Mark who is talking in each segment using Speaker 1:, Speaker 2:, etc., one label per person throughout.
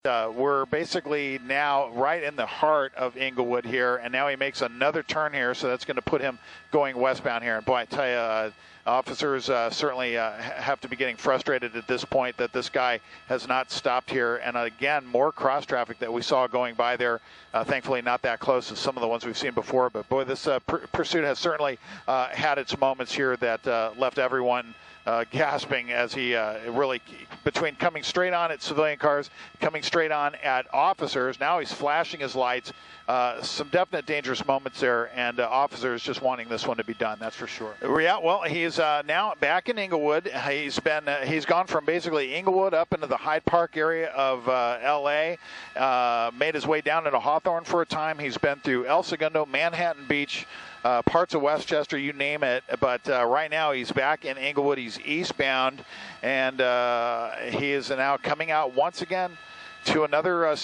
Speaker 1: We're basically now right in the heart of Inglewood here, and now he makes another turn here, so that's going to put him going westbound here. And boy, I tell you, officers certainly have to be getting frustrated at this point that this guy has not stopped here. And again, more cross traffic that we saw going by there. Thankfully, not that close as some of the ones we've seen before. But boy, this pursuit has certainly had its moments here that left everyone gasping as he really, between coming straight on at civilian cars, coming straight on at officers. Now he's flashing his lights. Some definite dangerous moments there, and officers just wanting this one to be done. That's for sure. Yeah, well, he's now back in Inglewood. He's gone from basically Inglewood up into the Hyde Park area of L.A. Made his way down into Hawthorne for a time. He's been through El Segundo, Manhattan Beach, parts of Westchester, you name it. But right now he's back in Inglewood. He's eastbound, and he is now coming out once again to another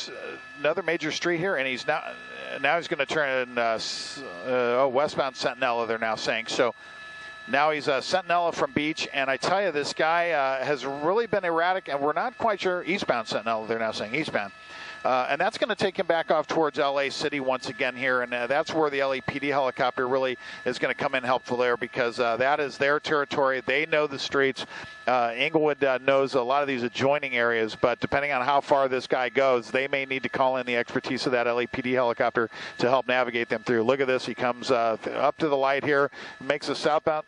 Speaker 1: major street here, and he's now he's going to turn westbound Centinela, they're now saying. So now he's Centinela from Beach, and I tell you, this guy has really been erratic, and we're not quite sure. Eastbound Centinela, they're now saying eastbound. And that's going to take him back off towards L.A. City once again here, and that's where the LAPD helicopter really is going to come in helpful there, because that is their territory. They know the streets. Inglewood knows a lot of these adjoining areas, but depending on how far this guy goes, they may need to call in the expertise of that LAPD helicopter to help navigate them through. Look at this. He comes up to the light here, makes a southbound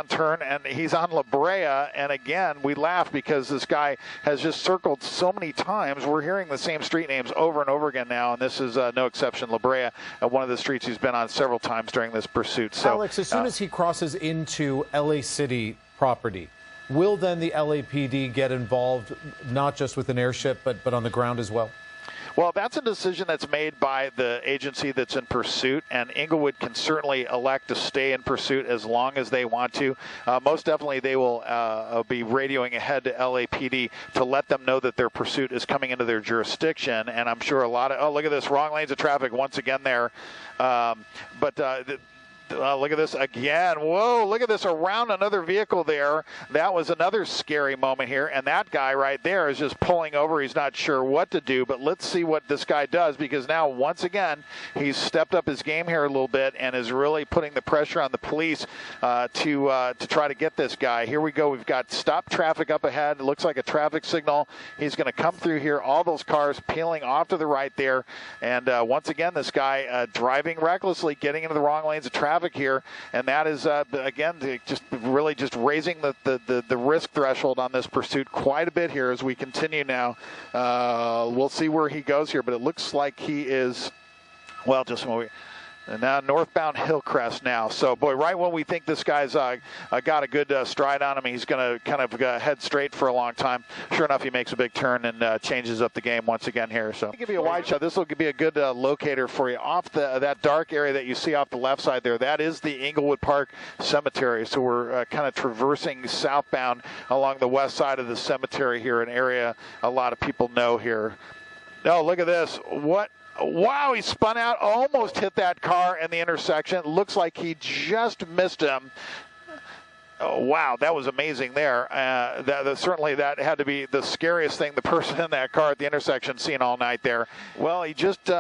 Speaker 1: turn, and he's on La Brea. And again, we laugh because this guy has just circled so many times. We're hearing the same street names over and over again now, and this is no exception. La Brea, one of the streets he's been on several times during this pursuit. So,
Speaker 2: Alex, as soon as he crosses into LA City property, will then the LAPD get involved, not just with an airship, but on the ground as well?
Speaker 1: Well, that's a decision that's made by the agency that's in pursuit, and Inglewood can certainly elect to stay in pursuit as long as they want to. Most definitely, they will be radioing ahead to LAPD to let them know that their pursuit is coming into their jurisdiction. And I'm sure a lot of, oh, look at this, wrong lanes of traffic once again there. Look at this again. Whoa, look at this, around another vehicle there. That was another scary moment here. And that guy right there is just pulling over. He's not sure what to do, but let's see what this guy does, because now, once again, he's stepped up his game here a little bit and is really putting the pressure on the police to try to get this guy. Here we go. We've got stop traffic up ahead. It looks like a traffic signal. He's going to come through here. All those cars peeling off to the right there. And once again, this guy driving recklessly, getting into the wrong lanes of traffic here, and that is again just raising the risk threshold on this pursuit quite a bit here as we continue now. We'll see where he goes here, but it looks like he is, well, just and now northbound Hillcrest now. So, boy, right when we think this guy's got a good stride on him, he's going to kind of head straight for a long time. Sure enough, he makes a big turn and changes up the game once again here. So, I'll give you a wide shot. This will be a good locator for you. Off that dark area that you see off the left side there, that is the Inglewood Park Cemetery. So we're kind of traversing southbound along the west side of the cemetery here, an area a lot of people know here. Oh, look at this. What? Wow, he spun out, almost hit that car in the intersection. Looks like he just missed him. Oh, wow, that was amazing there. Certainly that had to be the scariest thing the person in that car at the intersection seen all night there. Well, he just...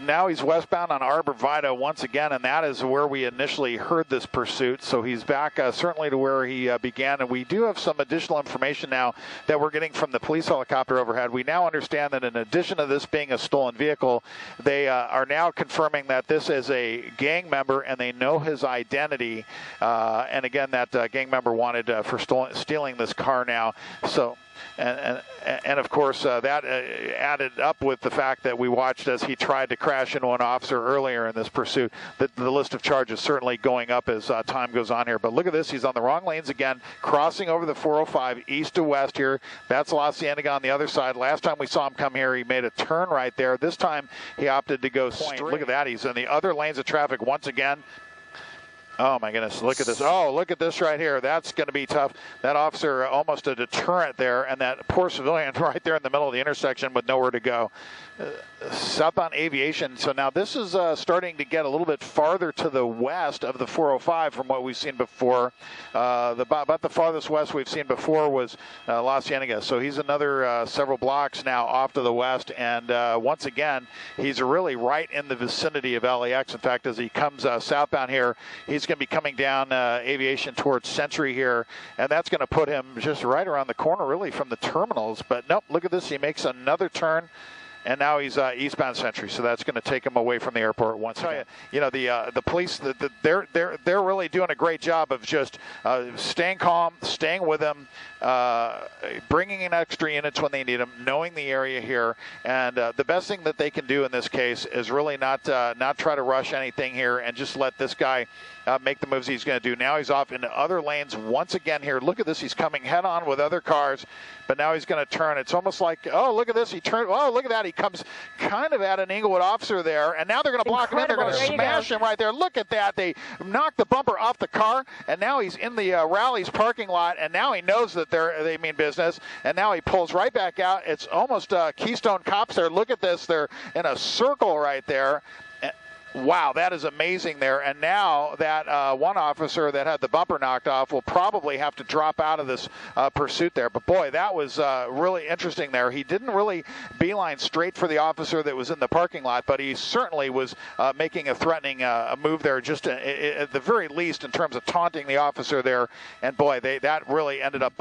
Speaker 1: now he's westbound on Arbor Vita once again, and that is where we initially heard this pursuit. So he's back certainly to where he began. And we do have some additional information now that we're getting from the police helicopter overhead. We now understand that in addition to this being a stolen vehicle, they are now confirming that this is a gang member and they know his identity. And again, that gang member wanted for stealing this car now. So... And of course, that added up with the fact that we watched as he tried to crash into an officer earlier in this pursuit. The list of charges certainly going up as time goes on here. But look at this. He's on the wrong lanes again, crossing over the 405 east to west here. That's La Cienega on the other side. Last time we saw him come here, he made a turn right there. This time he opted to go straight. Look at that. He's in the other lanes of traffic once again. Oh, my goodness. Look at this. Oh, look at this right here. That's going to be tough. That officer, almost a deterrent there, and that poor civilian right there in the middle of the intersection with nowhere to go. Southbound Aviation. So now this is starting to get a little bit farther to the west of the 405 from what we've seen before. About the farthest west we've seen before was La Cienega. So he's another several blocks now off to the west. And once again, he's really right in the vicinity of LAX. In fact, as he comes southbound here, he's going to be coming down Aviation towards Century here. And that's going to put him just right around the corner, really, from the terminals. But nope, look at this. He makes another turn. And now he's eastbound Century, so that's going to take him away from the airport once again. You know, the police, they're really doing a great job of just staying calm, staying with him, bringing in extra units when they need them, knowing the area here, and the best thing that they can do in this case is really not try to rush anything here and just let this guy make the moves he's going to do. Now he's off into other lanes once again here. Look at this. He's coming head on with other cars, but now he's going to turn. It's almost like, oh, look at this. He turned. Oh, look at that. He comes kind of at an Inglewood officer there, and now they're going to block him in. They're going to smash him right there. Look at that. They knocked the bumper off the car, and now he's in the Rally's parking lot, and now he knows that they mean business, and now he pulls right back out. It's almost Keystone Cops there. Look at this. They're in a circle right there. Wow, that is amazing there. And now that one officer that had the bumper knocked off will probably have to drop out of this pursuit there. But, boy, that was really interesting there. He didn't really beeline straight for the officer that was in the parking lot, but he certainly was making a threatening move there, just at the very least in terms of taunting the officer there. And, boy, that really ended up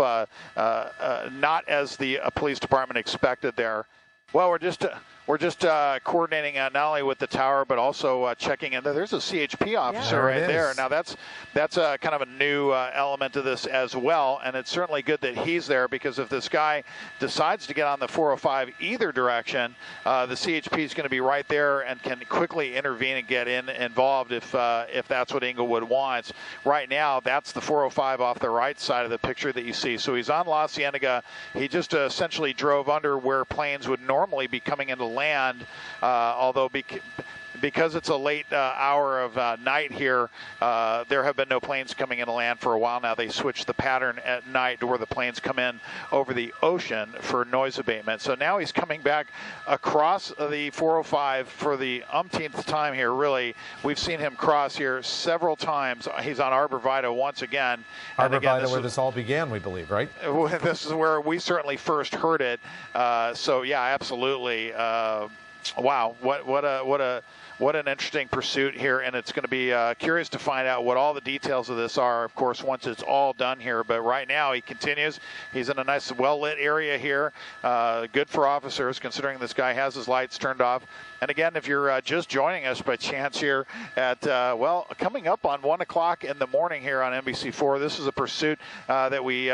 Speaker 1: not as the police department expected there. Well, we're just coordinating not only with the tower, but also checking in. There's a CHP officer right there. Now that's kind of a new element to this as well, and it's certainly good that he's there, because if this guy decides to get on the 405 either direction, the CHP is going to be right there and can quickly intervene and get involved if that's what Inglewood wants. Right now, that's the 405 off the right side of the picture that you see. So he's on La Cienega. He just essentially drove under where planes would normally be coming into land, although because it's a late hour of night here, there have been no planes coming into land for a while now. They switched the pattern at night to where the planes come in over the ocean for noise abatement. So now he's coming back across the 405 for the umpteenth time here, really. We've seen him cross here several times. He's on Arbor Vitae once again.
Speaker 2: Arbor Vitae, where this all began, we believe, right?
Speaker 1: This is where we certainly first heard it. So, yeah, absolutely. Wow, what an interesting pursuit here, and it's going to be curious to find out what all the details of this are, of course, once it's all done here. But right now he continues. He's in a nice, well-lit area here. Good for officers, considering this guy has his lights turned off. And again, if you're just joining us by chance here at, coming up on 1 o'clock in the morning here on NBC4, this is a pursuit that we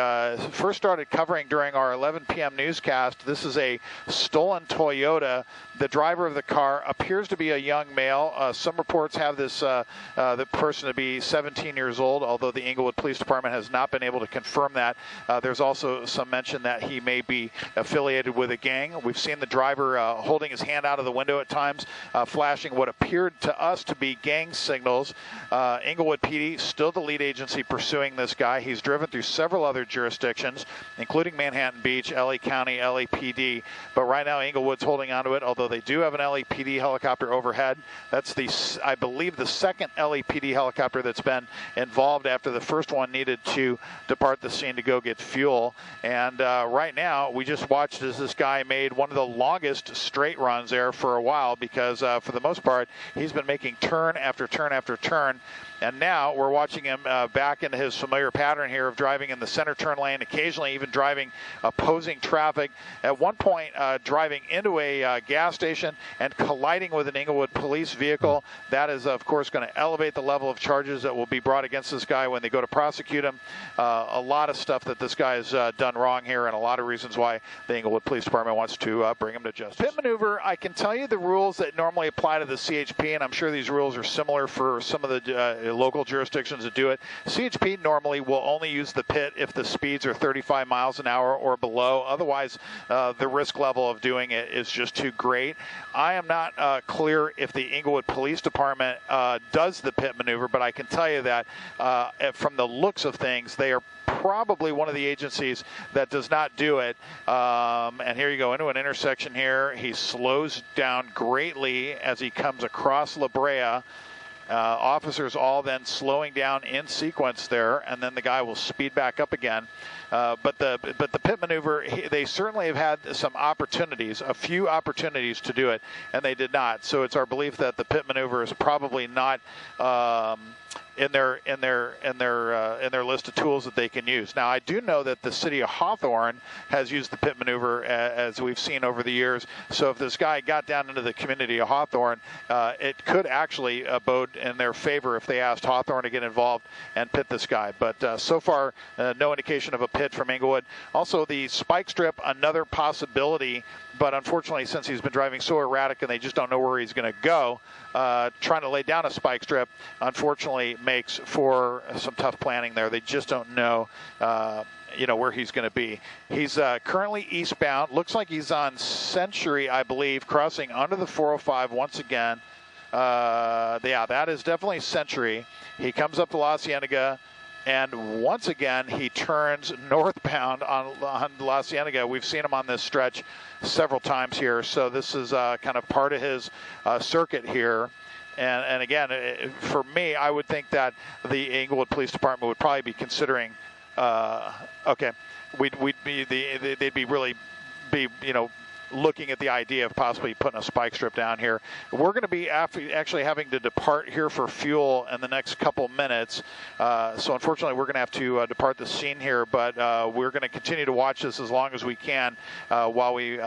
Speaker 1: first started covering during our 11 p.m. newscast. This is a stolen Toyota. The driver of the car appears to be a young male. Some reports have this the person to be 17 years old, although the Inglewood Police Department has not been able to confirm that. There's also some mention that he may be affiliated with a gang. We've seen the driver holding his hand out of the window at times, flashing what appeared to us to be gang signals. Inglewood PD, still the lead agency pursuing this guy. He's driven through several other jurisdictions, including Manhattan Beach, LA County, LAPD. But right now, Inglewood's holding onto it, although they do have an LAPD helicopter overhead. That's I believe, the second LAPD helicopter that's been involved after the first one needed to depart the scene to go get fuel. And right now, we just watched as this guy made one of the longest straight runs there for a while, because for the most part, he's been making turn after turn after turn. And now we're watching him back into his familiar pattern here of driving in the center turn lane, occasionally even driving opposing traffic. At one point, driving into a gas station and colliding with an Inglewood police vehicle. That is, of course, going to elevate the level of charges that will be brought against this guy when they go to prosecute him. A lot of stuff that this guy has done wrong here, and a lot of reasons why the Inglewood Police Department wants to bring him to justice. Pit maneuver, I can tell you the rules that normally apply to the CHP, and I'm sure these rules are similar for some of the local jurisdictions that do it. CHP normally will only use the pit if the speeds are 35 miles an hour or below. Otherwise, the risk level of doing it is just too great. I am not clear if the Inglewood Police Department does the pit maneuver, but I can tell you that from the looks of things, they are probably one of the agencies that does not do it. And here you go into an intersection here. He slows down greatly as he comes across La Brea. Officers all then slowing down in sequence there, and then the guy will speed back up again. But the pit maneuver, they certainly have had some opportunities, a few opportunities to do it, and they did not. So it's our belief that the pit maneuver is probably not in their list of tools that they can use. Now, I do know that the city of Hawthorne has used the pit maneuver, as we've seen over the years. So if this guy got down into the community of Hawthorne, it could actually bode in their favor if they asked Hawthorne to get involved and pit this guy. But so far, no indication of a pit from Inglewood. Also, the spike strip, another possibility. But unfortunately, since he's been driving so erratic and they just don't know where he's going to go, trying to lay down a spike strip, unfortunately, makes for some tough planning there. They just don't know, where he's going to be. He's currently eastbound. Looks like he's on Century, I believe, crossing under the 405 once again. Yeah, that is definitely Century. He comes up to La Cienega. And once again, he turns northbound on La Cienega. We've seen him on this stretch several times here. So this is kind of part of his circuit here. And again, for me, I would think that the Inglewood Police Department would probably be considering, they'd be really looking at the idea of possibly putting a spike strip down here. We're going to be actually having to depart here for fuel in the next couple minutes. So unfortunately, we're going to have to depart the scene here, but we're going to continue to watch this as long as we can while we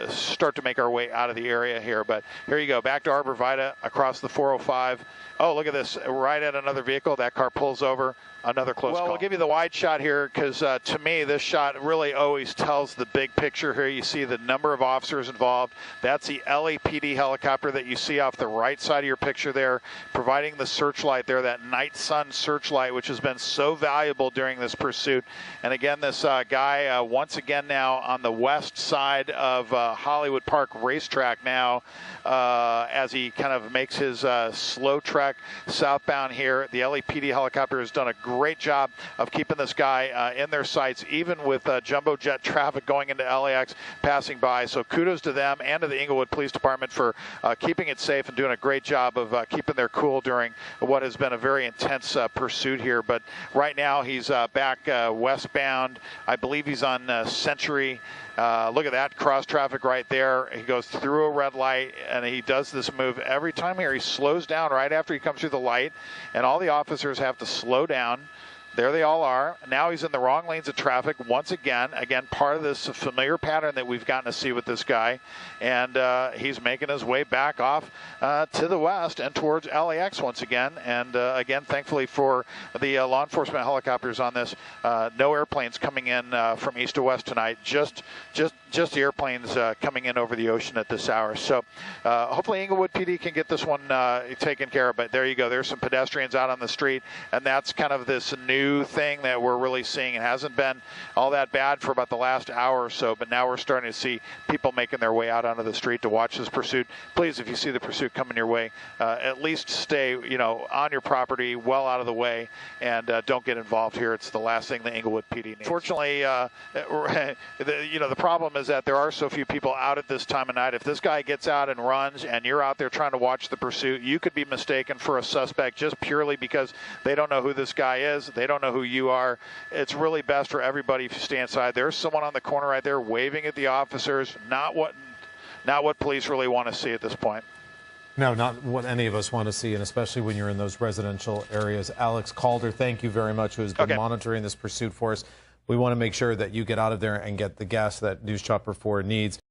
Speaker 1: start to make our way out of the area here. But here you go, back to Arbor Vitae, across the 405. Oh, look at this, right at another vehicle. That car pulls over. Another close call. We'll give you the wide shot here because to me, this shot really always tells the big picture here. You see the number of officers involved. That's the LAPD helicopter that you see off the right side of your picture there, providing the searchlight there, that night sun searchlight, which has been so valuable during this pursuit. And again, this guy, once again now on the west side of Hollywood Park Racetrack now, as he kind of makes his slow trek southbound here. The LAPD helicopter has done a great job of keeping this guy in their sights, even with jumbo jet traffic going into LAX passing by. So kudos to them and to the Inglewood Police Department for keeping it safe and doing a great job of keeping their cool during what has been a very intense pursuit here. But right now he's back westbound. I believe he's on Century. Look at that cross traffic right there. He goes through a red light, and he does this move every time here. He slows down right after he comes through the light, and all the officers have to slow down. There they all are. Now he's in the wrong lanes of traffic once again. Again, part of this familiar pattern that we've gotten to see with this guy. And he's making his way back off to the west and towards LAX once again. And again, thankfully for the law enforcement helicopters on this, no airplanes coming in from east to west tonight. Just the airplanes coming in over the ocean at this hour. So hopefully Inglewood PD can get this one taken care of. But there you go. There's some pedestrians out on the street, and that's kind of this new thing that we're really seeing. It hasn't been all that bad for about the last hour or so, but now we're starting to see people making their way out onto the street to watch this pursuit. Please, if you see the pursuit coming your way, at least stay, on your property, well out of the way, and don't get involved here. It's the last thing the Inglewood PD needs. Fortunately, the problem is that there are so few people out at this time of night. If this guy gets out and runs and you're out there trying to watch the pursuit, you could be mistaken for a suspect just purely because they don't know who this guy is. They don't know who you are. It's really best for everybody if you stay inside. There's someone on the corner right there waving at the officers. Not what police really want to see at this point.
Speaker 2: No, not what any of us want to see, and especially when you're in those residential areas. Alex Calder, thank you very much, who has been monitoring this pursuit for us. We want to make sure that you get out of there and get the gas that News Chopper 4 needs.